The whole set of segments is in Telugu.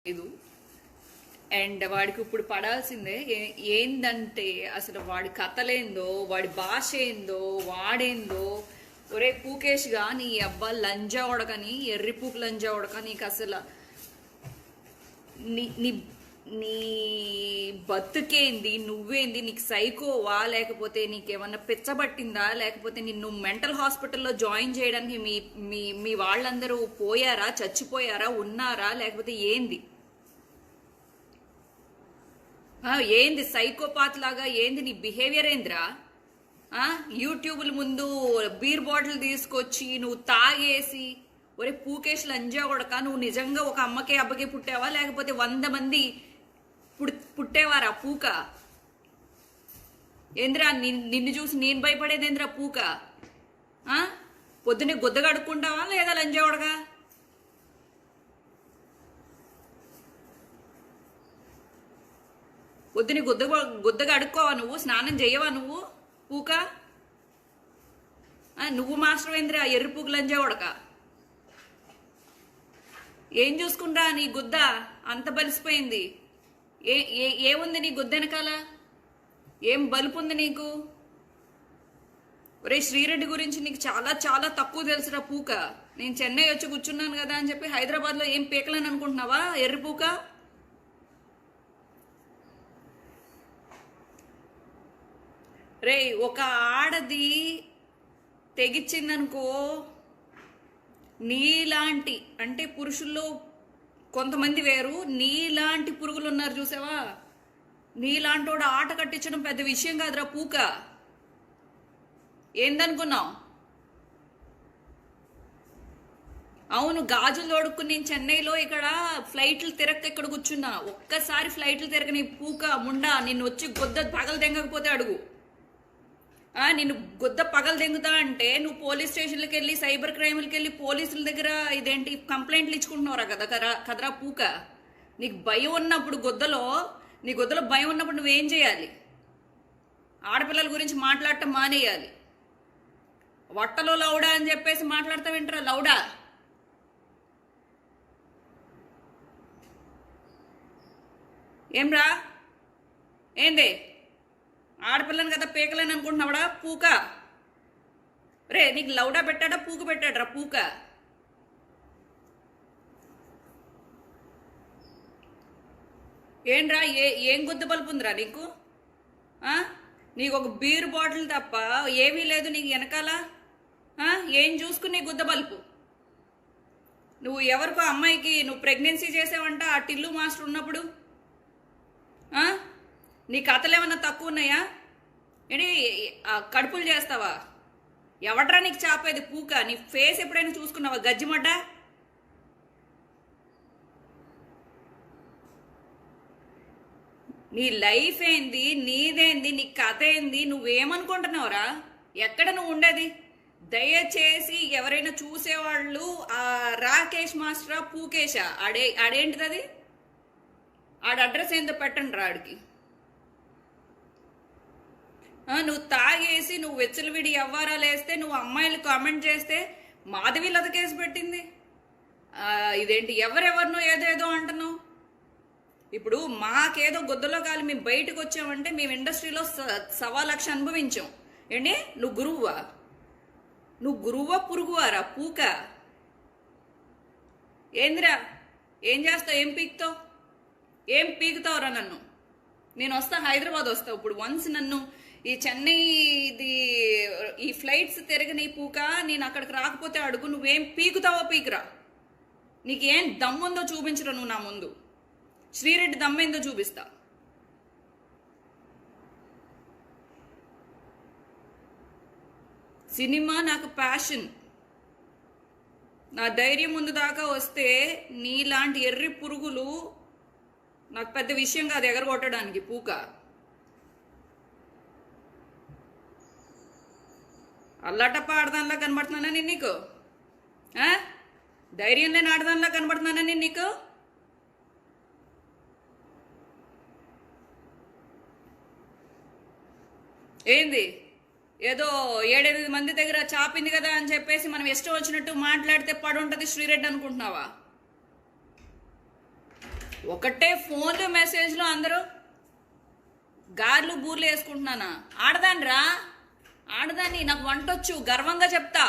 లేదు. అండ్ వాడికి ఇప్పుడు పడాల్సిందే. ఏందంటే అసలు వాడి కథలేందో, వాడి భాష ఏందో, వాడేందో. ఒరే పూకేష్గా నీ అబ్బా లంజా ఉడకని, ఎర్రి పూకు లంజా ఉడక, నీకు అసలు నీ నీ నీ బతుకేంది, నువ్వేంది, నీకు సైకోవా, లేకపోతే నీకేమన్నా పిచ్చబట్టిందా, లేకపోతే నిన్ను మెంటల్ హాస్పిటల్లో జాయిన్ చేయడానికి మీ మీ మీ వాళ్ళందరూ పోయారా, చచ్చిపోయారా, ఉన్నారా, లేకపోతే ఏంది? ఏంది సైకోపాత్ లాగా? ఏంది నీ బిహేవియర్ ఏందిరా? యూట్యూబ్ల ముందు బీర్ బాటిల్ తీసుకొచ్చి నువ్వు తాగేసి, ఒరే పూకేష్ లంజా కొడక, నువ్వు నిజంగా ఒక అమ్మకే అబ్బకే పుట్టావా, లేకపోతే 100 మంది పుట్టేవారా పూక? ఏంద్రా నిన్ను చూసి నేను భయపడేది ఏంద్రా పూక? పొద్దున్నే గుద్ద కడుక్కుంటావా లేదా లంజా కొడక? పొద్దుని గుద్దగా అడుక్కోవా నువ్వు? స్నానం చేయవా నువ్వు పూక? నువ్వు మాస్టర్ ఏంద్రా ఎర్రి పూకు లంజా కొడక? ఏం చూసుకుంటా నీ గుద్ద అంత బలిసిపోయింది? ఏముంది నీ గుద్ద వెనకాల? ఏం బలుపు ఉంది నీకు? ఒరే శ్రీరెడ్డి గురించి నీకు చాలా చాలా తక్కువ తెలుసురా పూక. నేను చెన్నై వచ్చి కూర్చున్నాను కదా అని చెప్పి హైదరాబాద్లో ఏం పీకలేని అనుకుంటున్నావా ఎర్రి పూక? రే ఒక ఆడది తెగిచ్చిందనుకో, నీలాంటి అంటే పురుషుల్లో కొంతమంది వేరు, నీలాంటి పురుగులు ఉన్నారు చూసావా, నీలాంటోడు ఆట కట్టించడం పెద్ద విషయం కాదురా పూక. ఏందనుకున్నావు? అవును, గాజులు తోడుక్కుని నేను చెన్నైలో ఇక్కడ ఫ్లైట్లు తిరక్క ఇక్కడ కూర్చున్నా. ఒక్కసారి ఫ్లైట్లు తిరగని పూక ముండా, నిన్ను వచ్చి గొద్ద పగలు తెంగకపోతే అడుగు. నిన్ను గుద్ద పగలు దెంగుతా అంటే నువ్వు పోలీస్ స్టేషన్లకు వెళ్ళి, సైబర్ క్రైమ్లకి వెళ్ళి పోలీసుల దగ్గర ఇదేంటి కంప్లైంట్లు ఇచ్చుకుంటున్నారా కదరా పూక? నీకు భయం ఉన్నప్పుడు నీ గుద్దలో భయం ఉన్నప్పుడు నువ్వేం చేయాలి? ఆడపిల్లల గురించి మాట్లాడటం మానేయాలి. వట్టలో లౌడా అని చెప్పేసి మాట్లాడతా వింటారా? లౌడా ఏమ్రా? ఏందే ఆడపిల్లని కదా పీకలేని అనుకుంటున్నావడా పూక? రే నీకు లౌడా పెట్టాడా పూక పెట్టాడరా పూక? ఏంట్రా ఏం గుద్ద బలుపు ఉందిరా నీకు? నీకు ఒక బీర్ బాటిల్ తప్ప ఏమీ లేదు నీకు వెనకాల. ఏం చూసుకుని గుద్ద బలుపు? నువ్వు ఎవరికో అమ్మాయికి నువ్వు ప్రెగ్నెన్సీ చేసావంట ఆ టిల్లు మాస్టర్ ఉన్నప్పుడు. నీ కథలు ఏమన్నా తక్కువ ఉన్నాయా? ఏంటి కడుపులు చేస్తావా? ఎవడ్రా నీకు చాపేది పూక? నీ ఫేస్ ఎప్పుడైనా చూసుకున్నావా గజ్జిమడ్డ? నీ లైఫ్ ఏంది, నీదేంది, నీ కథ ఏంది, నువ్వేమనుకుంటున్నావురా? ఎక్కడ నువ్వు ఉండేది? దయచేసి ఎవరైనా చూసేవాళ్ళు ఆ రాకేష్ మాస్టరా పూకేషా ఆడేంటిది అది? ఆడ అడ్రస్ ఏందో పెట్టండి రా ఆడికి. నువ్వు తాగేసి నువ్వు వెచ్చలవిడి వ్యవహారాలు వేస్తే, నువ్వు అమ్మాయిలు కామెంట్ చేస్తే మాధవి లత కేసు పెట్టింది. ఇదేంటి ఎవరెవరినో ఏదేదో అంటున్నావు? ఇప్పుడు మాకేదో గొద్దలో కాలి మేము బయటకు వచ్చామంటే మేము ఇండస్ట్రీలో 1,00,000 అనుభవించాం. ఏంటి నువ్వు గురువువా? నువ్వు గురువా పురుగువారా పూక? ఏందిరా ఏం చేస్తావు? ఏం పీకుతావురా నన్ను? నేను వస్తా, హైదరాబాద్ వస్తా. ఇప్పుడు వన్స్ నన్ను ఈ చెన్నై ఈ ఫ్లైట్స్ తిరగని పూక, నేను అక్కడికి రాకపోతే అడుగు. నువ్వేం పీకుతావో పీకురా. నీకేం దమ్ముందో చూపించరా నువ్వు నా ముందు. శ్రీరెడ్డి దమ్మేందో చూపిస్తా. సినిమా నాకు ప్యాషన్. నా ధైర్యం ముందు దాకా వస్తే నీలాంటి ఎర్రి పురుగులు నాకు పెద్ద విషయం కాదు ఎగరగొట్టడానికి పూక. అల్లాటప్ప ఆడదానిలా కనబడుతున్నానా నేను నీకు? ధైర్యం లేని ఆడదానిలా కనబడుతున్నానా నేను నీకు? ఏంది ఏదో 7-8 మంది దగ్గర చాపింది కదా అని చెప్పేసి మనం ఇష్టం వచ్చినట్టు మాట్లాడితే పడుంటది శ్రీరెడ్డి అనుకుంటున్నావా? ఒకటే ఫోన్లు మెసేజ్లు అందరూ గార్లు బూర్లు వేసుకుంటున్నానా? ఆడదాన్రా, ఆడదాన్ని. నాకు వంటొచ్చు, గర్వంగా చెప్తా.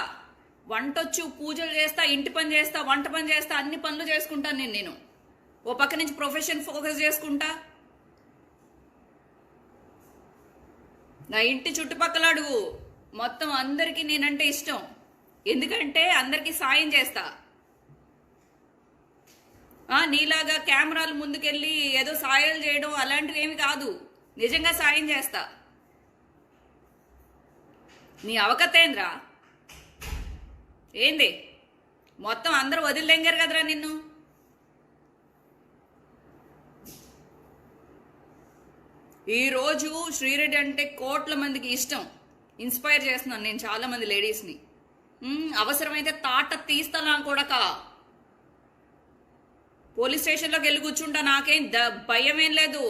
వంటొచ్చు, పూజలు చేస్తా, ఇంటి పని చేస్తా, వంట పని చేస్తా, అన్ని పనులు చేసుకుంటాను నేను. ఓ పక్క నుంచి ప్రొఫెషన్ ఫోకస్ చేసుకుంటా. నా ఇంటి చుట్టుపక్కల అడుగు, మొత్తం అందరికీ నేనంటే ఇష్టం. ఎందుకంటే అందరికీ సాయం చేస్తా. నీలాగా కెమెరాలు ముందుకెళ్ళి ఏదో సాయాలు చేయడం అలాంటివి ఏమి కాదు. నిజంగా సాయం చేస్తా. నీ అవకతేంద్రా ఏంది? మొత్తం అందరూ వదిలిదెంగారు కదరా నిన్ను. ఈరోజు శ్రీరెడ్డి అంటే కోట్ల మందికి ఇష్టం. ఇన్స్పైర్ చేస్తున్నాను నేను చాలా మంది లేడీస్ని. అవసరమైతే తాట తీస్తానా కొడక. పోలీస్ స్టేషన్లోకి వెళ్ళి కూర్చుంటా, నాకేం భయం ఏం లేదు.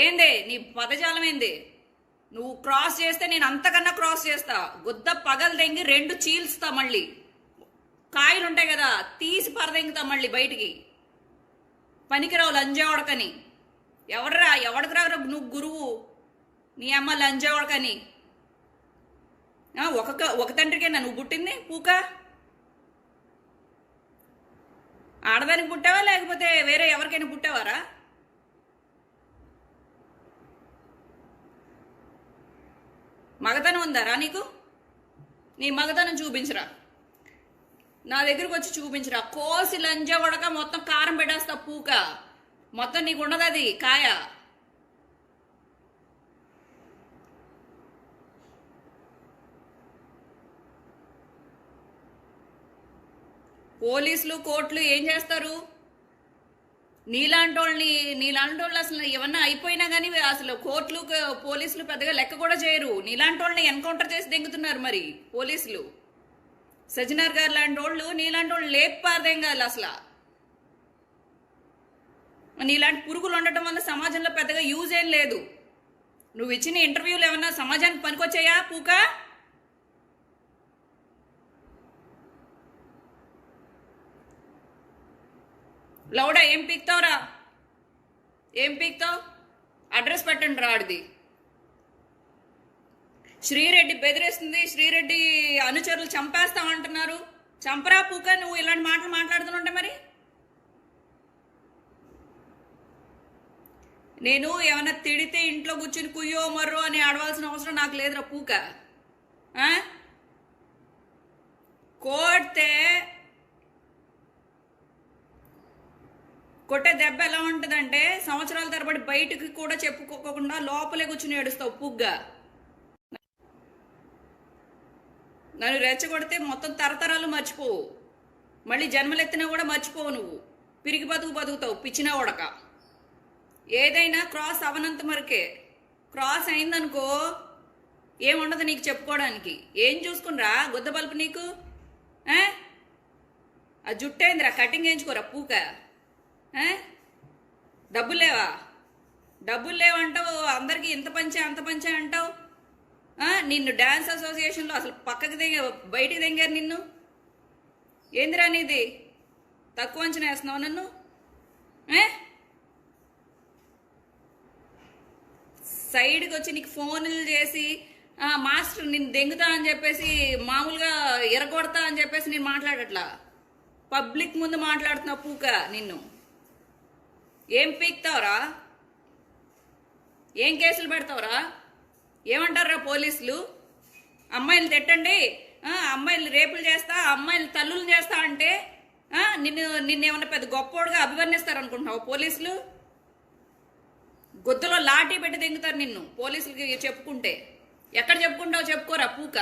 ఏందే నీ పదజాలం ఏంది? నువ్వు క్రాస్ చేస్తే నేను అంతకన్నా క్రాస్ చేస్తా. గుద్ద పగలు దెంగి 2 చీల్స్తా. మళ్ళీ కాయలు ఉంటాయి కదా, తీసి పరదెంగుతా మళ్ళీ బయటికి. పనికిరావు లంజావడకని. ఎవడరా, ఎవడికి రావురా నువ్వు గురువు? నీ అమ్మ లంజావడకని. ఒక తండ్రికేనా నువ్వు పుట్టింది పూక? ఆడదానికి పుట్టావా లేకపోతే వేరే ఎవరికైనా పుట్టావారా? మగతనం ఉందారా నీకు? నీ మగతనం చూపించరా, నా దగ్గరకు వచ్చి చూపించరా. కోసి లంజా కొడక మొత్తం కారం పెట్టేస్తా పూక. మొత్తం నీకు ఉండదు అది కాయ. పోలీసులు కోర్టులు ఏం చేస్తారు? నీలాంటి వాళ్ళు అసలు ఏమన్నా అయిపోయినా కానీ అసలు కోర్టులు పోలీసులు పెద్దగా లెక్క కూడా చేయరు. నీలాంటి వాళ్ళని ఎన్కౌంటర్ చేసి దెంగుతున్నారు మరి పోలీసులు. సజ్జనార్ గారు లాంటి వాళ్ళు నీలాంటి వాళ్ళు లేపారదెంగాలి అసలు. నీలాంటి పురుగులు ఉండటం వల్ల సమాజంలో పెద్దగా యూజ్ ఏం లేదు. నువ్వు ఇచ్చిన ఇంటర్వ్యూలు ఏమన్నా సమాజానికి పనికొచ్చాయా పూక? లౌడా ఏం పీక్తావురా? ఏం పీక్తావు? అడ్రస్ పెట్టండి రాడిది. శ్రీరెడ్డి బెదిరిస్తుంది, శ్రీరెడ్డి అనుచరులు చంపేస్తామంటున్నారు. చంపరా పూక, నువ్వు ఇలాంటి మాటలు మాట్లాడుతుంటే. మరి నేను ఏమన్నా తిడితే ఇంట్లో కూర్చుని కుయ్యో మర్రో అని ఆడవలసిన అవసరం నాకు లేదురా పూక. కొడితే కొట్టే దెబ్బ ఎలా ఉంటుందంటే సంవత్సరాల తరబడి బయటకు కూడా చెప్పుకోకుండా లోపలే కూర్చుని ఏడుస్తావు పుగ్గా. నన్ను రెచ్చగొడితే మొత్తం తరతరాలు మర్చిపోవు. మళ్ళీ జన్మలెత్తినా కూడా మర్చిపోవు. నువ్వు పిరిగి బతుకుతావు పిచ్చినా ఉడక. ఏదైనా క్రాస్ అవనంత మరకే. క్రాస్ అయిందనుకో ఏముండదు నీకు చెప్పుకోవడానికి. ఏం చూసుకునిరా గుద్ద బల్పు నీకు? ఆ జుట్టేందిరా, కటింగ్ వేయించుకోరా పూక. డబ్బులు లేవా? డబ్బులు లేవంటావు, అందరికీ ఇంత పంచే అంత పంచే అంటావు. నిన్ను డ్యాన్స్ అసోసియేషన్లో అసలు పక్కకి బయటికి దెంగారు నిన్ను. ఏందిరా నీది? తక్కువ అంచనా వేస్తున్నావు నన్ను? సైడ్కి వచ్చి నీకు ఫోన్లు చేసి మాస్టర్ నిన్ను దెంగుతా అని చెప్పేసి మామూలుగా ఎరగొడతా అని చెప్పేసి నేను మాట్లాడట్లా. పబ్లిక్ ముందు మాట్లాడుతున్నా పూక. నిన్ను ఏం పీక్తావురా? ఏం కేసులు పెడతావురా? ఏమంటారా పోలీసులు? అమ్మాయిలు తిట్టండి, అమ్మాయిలు రేపులు చేస్తా, అమ్మాయిలు తల్లులు చేస్తా అంటే నిన్నేమన్నా పెద్ద గొప్పోడుగా అభివర్ణిస్తారు అనుకుంటున్నావు పోలీసులు? గుద్దలో లాఠీ పెట్టి దెంగుతారు నిన్ను పోలీసులకి చెప్పుకుంటే. ఎక్కడ చెప్పుకుంటావు? చెప్పుకోరా పూక.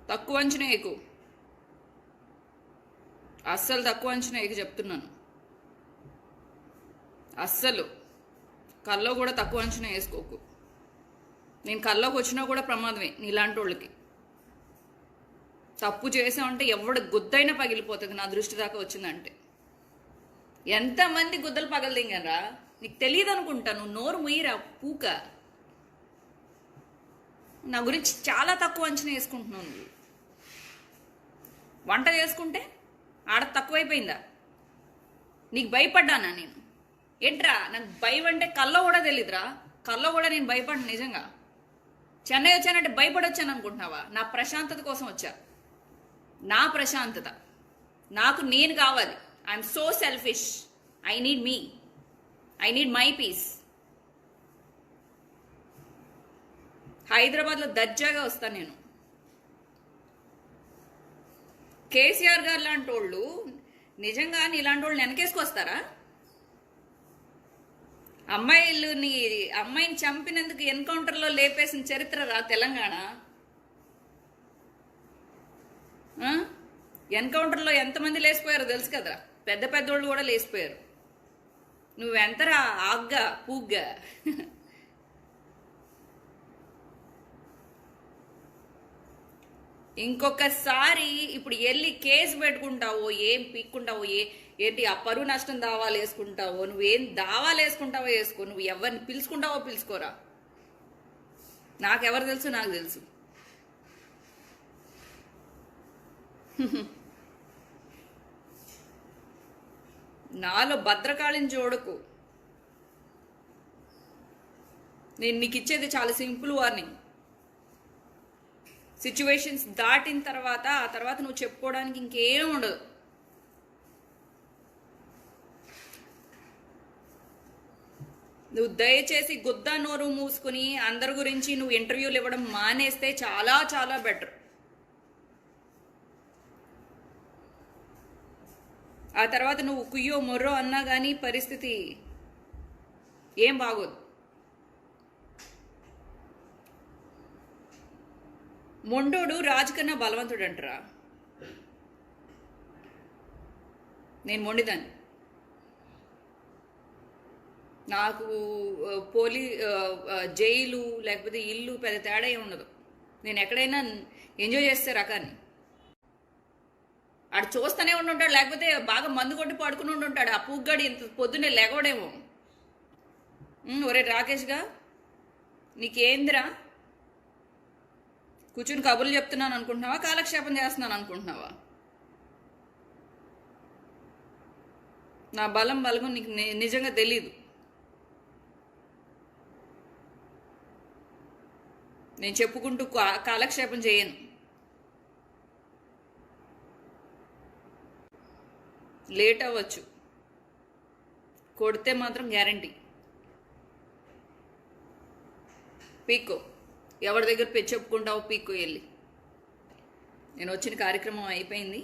తక్కువ అంచనా ఎక్కు, అస్సలు తక్కువ అంచనా ఎక్కు చెప్తున్నాను. అస్సలు కల్లో కూడా తక్కువ అంచనా వేసుకోకు. నేను కల్లోకి వచ్చినా కూడా ప్రమాదమే నీలాంటి వాళ్ళకి. తప్పు చేసామంటే ఎవడ గుద్దైనా పగిలిపోతుంది నా దృష్టి దాకా వచ్చిందంటే. ఎంతమంది గుద్దలు పగలదింగరా నీకు తెలియదు అనుకుంటా. నువ్వు నోరు ముయ్యరా పూక. నా గురించి చాలా తక్కువ అంచనా వేసుకుంటున్నావు నువ్వు. వంట చేసుకుంటే ఆడ తక్కువైపోయిందా? నీకు భయపడ్డానా నేను? ఏంట్రా నాకు భయం అంటే కల్లో కూడా తెలియదురా. కల్లో కూడా నేను భయపడ్డా నిజంగా. చెన్నై వచ్చానంటే భయపడొచ్చాను అనుకుంటున్నావా? నా ప్రశాంతత కోసం వచ్చా. నా ప్రశాంతత నాకు నేను కావాలి. I'm so selfish. I need me. I need my peace. హైదరాబాద్లో దర్జాగా వస్తాను నేను. కేసీఆర్ గారు లాంటి వాళ్ళు నిజంగా ఇలాంటి వాళ్ళని వెనకేసుకొస్తారా? అమ్మాయిని చంపినందుకు ఎన్కౌంటర్లో లేపేసిన చరిత్ర రా తెలంగాణ. ఎన్కౌంటర్లో ఎంతమంది లేచిపోయారో తెలుసు కదరా. పెద్ద పెద్దోళ్ళు కూడా లేచిపోయారు. నువ్వెంతరా ఆగ్గా పూగ్గా. ఇంకొకసారి ఇప్పుడు వెళ్ళి కేసు పెట్టుకుంటావో, ఏం పీక్కుంటావో, ఏంటి ఆ పరువు నష్టం దావాలు వేసుకుంటావో, నువ్వేం దావాలు వేసుకుంటావో వేసుకో. నువ్వు ఎవరిని పిలుచుకుంటావో పిలుచుకోరా. నాకెవరు తెలుసు? నాకు తెలుసు. నాలో భద్రకాళిని చూడకు. నేను నీకు ఇచ్చేది చాలా సింపుల్ వార్నింగ్. సిచ్యువేషన్స్ దాటిన తర్వాత ఆ తర్వాత నువ్వు చెప్పుకోవడానికి ఇంకేం ఉండదు. నువ్వు దయచేసి గుద్దా నోరు మూసుకుని అందరి గురించి నువ్వు ఇంటర్వ్యూలు ఇవ్వడం మానేస్తే చాలా చాలా బెటర్. ఆ తర్వాత నువ్వు కుయ్యో మొర్రో అన్నా కానీ పరిస్థితి ఏం బాగోదు. మొండోడు రాజు కన్నా బలవంతుడు అంటారా? నేను మొండిదాన్ని. నాకు జైలు లేకపోతే ఇల్లు పెద్ద తేడా ఏమి ఉండదు. నేను ఎక్కడైనా ఎంజాయ్ చేస్తే రకాన్ని. ఆడు చూస్తూనే ఉండుంటాడు, లేకపోతే బాగా మందు కొట్టి పడుకుని ఉండుంటాడు. ఆ పూగ్గాడు ఇంత పొద్దున్నే లెగవడేమో. ఒరే రాకేష్గా నీకేందిరా? కూర్చుని కబుర్లు చెప్తున్నాను అనుకుంటున్నావా? కాలక్షేపం చేస్తున్నాను అనుకుంటున్నావా? నా బలం బలగం నీకు నిజంగా తెలీదు. నేను చెప్పుకుంటూ కాలక్షేపం చేయను. లేట్ అవ్వచ్చు, కొడితే మాత్రం గ్యారంటీ. పీక్కో. ఎవరి దగ్గర చెప్పుకుంటావో పీక్కో వెళ్ళి. నేను వచ్చిన కార్యక్రమం అయిపోయింది.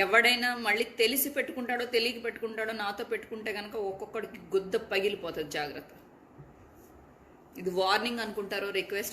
ఎవడైనా మళ్ళీ తెలిసి పెట్టుకుంటాడో తెలియక పెట్టుకుంటాడో నాతో పెట్టుకుంటే కనుక ఒక్కొక్కడికి గుద్ద పగిలిపోతుంది. జాగ్రత్త. ఇది వార్నింగ్ అనుకుంటారో రిక్వెస్ట్